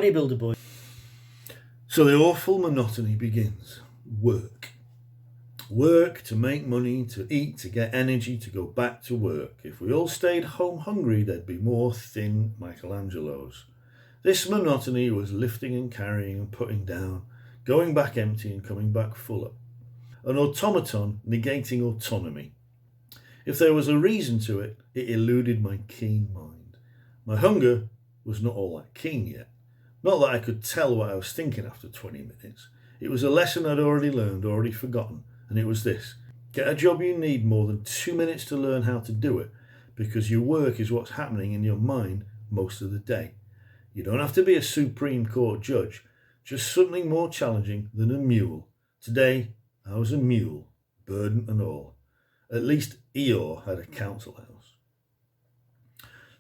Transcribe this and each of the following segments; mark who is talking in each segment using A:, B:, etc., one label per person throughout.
A: bodybuilder boy.
B: So the awful monotony begins. Work. Work to make money, to eat, to get energy, to go back to work. If we all stayed home hungry, there'd be more thin Michelangelos. This monotony was lifting and carrying and putting down, going back empty and coming back fuller. An automaton negating autonomy. If there was a reason to it, it eluded my keen mind. My hunger was not all that keen yet. Not that I could tell what I was thinking after 20 minutes. It was a lesson I'd already learned, already forgotten, and it was this. Get a job you need more than 2 minutes to learn how to do it, because your work is what's happening in your mind most of the day. You don't have to be a Supreme Court judge, just something more challenging than a mule. Today, I was a mule, burden and all. At least Eeyore had a council house.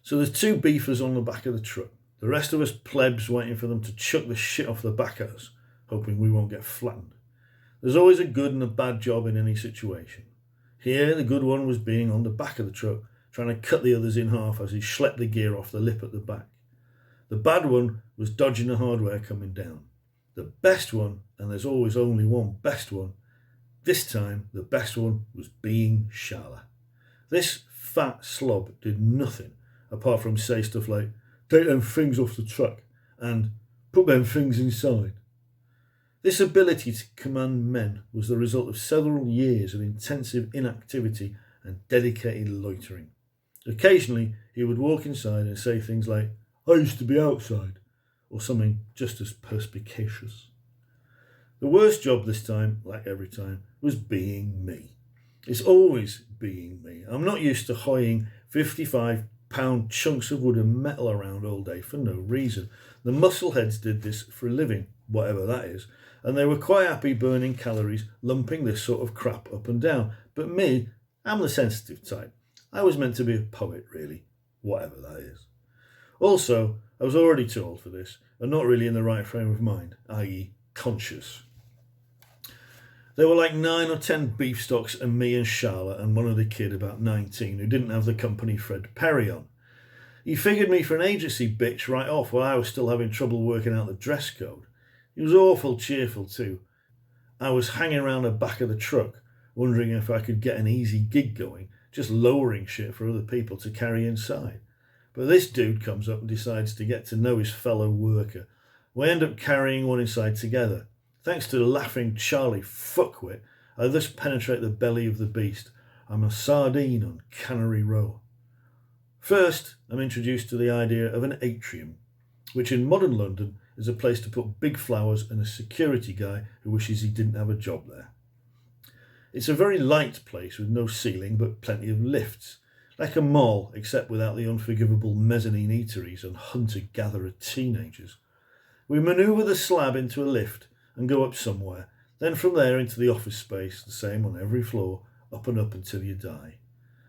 B: So there's two beefers on the back of the truck. The rest of us plebs waiting for them to chuck the shit off the back at us, hoping we won't get flattened. There's always a good and a bad job in any situation. Here, the good one was being on the back of the truck, trying to cut the others in half as he schlepped the gear off the lip at the back. The bad one was dodging the hardware coming down. The best one, and there's always only one best one, this time the best one was being Shala. This fat slob did nothing apart from say stuff like, take them things off the truck and put them things inside. This ability to command men was the result of several years of intensive inactivity and dedicated loitering. Occasionally he would walk inside and say things like, I used to be outside, or something just as perspicacious. The worst job this time, like every time, was being me. It's always being me. I'm not used to hoying 55-pound chunks of wood and metal around all day for no reason. The muscleheads did this for a living, whatever that is, and they were quite happy burning calories, lumping this sort of crap up and down. But me, I'm the sensitive type. I was meant to be a poet, really, whatever that is. Also, I was already too old for this, and not really in the right frame of mind, i.e. conscious. There were like 9 or 10 beef stocks and me and Shala and one other kid about 19 who didn't have the company Fred Perry on. He figured me for an agency bitch right off while I was still having trouble working out the dress code. He was awful cheerful too. I was hanging around the back of the truck, wondering if I could get an easy gig going, just lowering shit for other people to carry inside. But this dude comes up and decides to get to know his fellow worker. We end up carrying one inside together. Thanks to the laughing Charlie fuckwit, I thus penetrate the belly of the beast. I'm a sardine on Cannery Row. First, I'm introduced to the idea of an atrium, which in modern London is a place to put big flowers and a security guy who wishes he didn't have a job there. It's a very light place with no ceiling but plenty of lifts. Like a mall, except without the unforgivable mezzanine eateries and hunter-gatherer teenagers. We manoeuvre the slab into a lift and go up somewhere, then from there into the office space, the same on every floor, up and up until you die.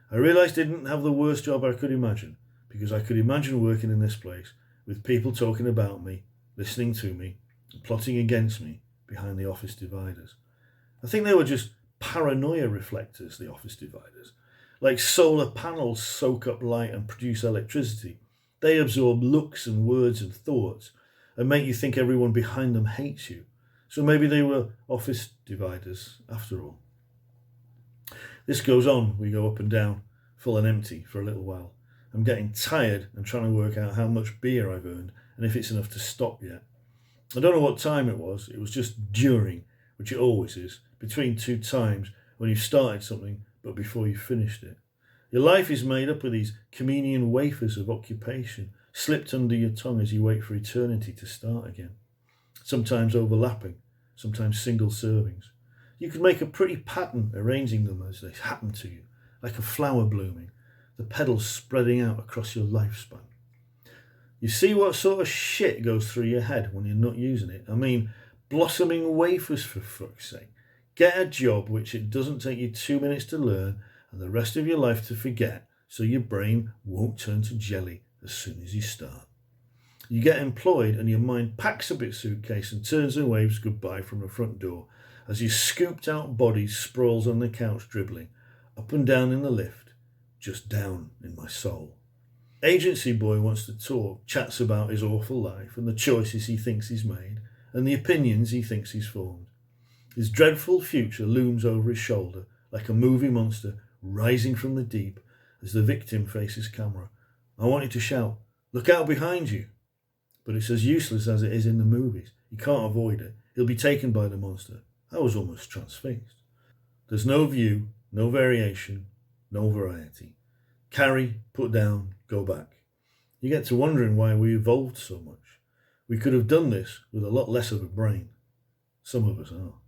B: I realised I didn't have the worst job I could imagine, because I could imagine working in this place, with people talking about me, listening to me, and plotting against me behind the office dividers. I think they were just paranoia reflectors, the office dividers. Like solar panels soak up light and produce electricity. They absorb looks and words and thoughts and make you think everyone behind them hates you. So maybe they were office dividers after all. This goes on. We go up and down, full and empty for a little while. I'm getting tired and trying to work out how much beer I've earned and if it's enough to stop yet. I don't know what time it was. It was just during, which it always is, between two times when you've started something but before you finished it. Your life is made up of these communion wafers of occupation, slipped under your tongue as you wait for eternity to start again. Sometimes overlapping, sometimes single servings. You could make a pretty pattern arranging them as they happen to you, like a flower blooming, the petals spreading out across your lifespan. You see what sort of shit goes through your head when you're not using it? I mean, blossoming wafers for fuck's sake. Get a job which it doesn't take you 2 minutes to learn and the rest of your life to forget, so your brain won't turn to jelly as soon as you start. You get employed and your mind packs up its suitcase and turns and waves goodbye from the front door as your scooped out body sprawls on the couch dribbling, up and down in the lift, just down in my soul. Agency boy wants to talk, chats about his awful life and the choices he thinks he's made and the opinions he thinks he's formed. His dreadful future looms over his shoulder like a movie monster rising from the deep as the victim faces camera. I wanted to shout, "Look out behind you!" But it's as useless as it is in the movies. He can't avoid it. He'll be taken by the monster. I was almost transfixed. There's no view, no variation, no variety. Carry, put down, go back. You get to wondering why we evolved so much. We could have done this with a lot less of a brain. Some of us are.